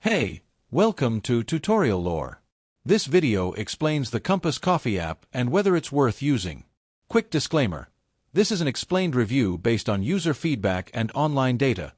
Hey, welcome to Tutorial Lore. This video explains the Compass Coffee app and whether it's worth using. Quick disclaimer. This is an explained review based on user feedback and online data,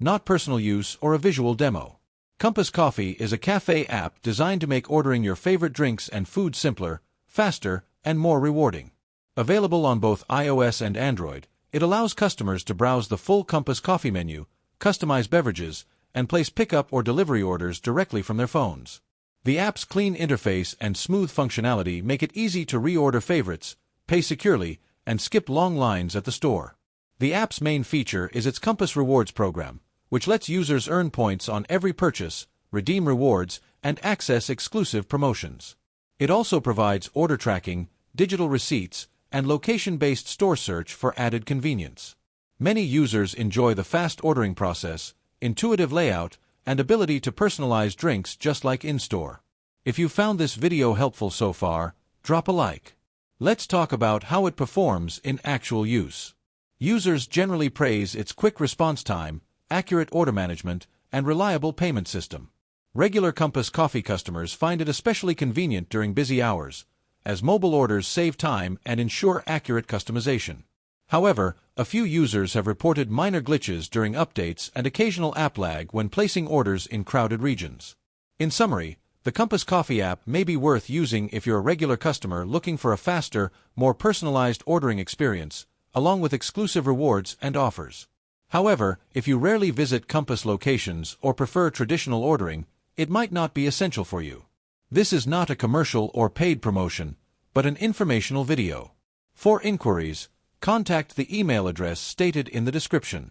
not personal use or a visual demo. Compass Coffee is a cafe app designed to make ordering your favorite drinks and food simpler, faster, and more rewarding. Available on both iOS and Android, it allows customers to browse the full Compass Coffee menu, customize beverages, and place pickup or delivery orders directly from their phones. The app's clean interface and smooth functionality make it easy to reorder favorites, pay securely, and skip long lines at the store. The app's main feature is its Compass Rewards program, which lets users earn points on every purchase, redeem rewards, and access exclusive promotions. It also provides order tracking, digital receipts, and location-based store search for added convenience. Many users enjoy the fast ordering process, intuitive layout, and ability to personalize drinks just like in-store. If you found this video helpful so far, drop a like. Let's talk about how it performs in actual use. Users generally praise its quick response time, accurate order management, and reliable payment system. Regular Compass Coffee customers find it especially convenient during busy hours, as mobile orders save time and ensure accurate customization. However, a few users have reported minor glitches during updates and occasional app lag when placing orders in crowded regions. In summary, the Compass Coffee app may be worth using if you're a regular customer looking for a faster, more personalized ordering experience, along with exclusive rewards and offers. However, if you rarely visit Compass locations or prefer traditional ordering, it might not be essential for you. This is not a commercial or paid promotion, but an informational video. For inquiries, contact the email address stated in the description.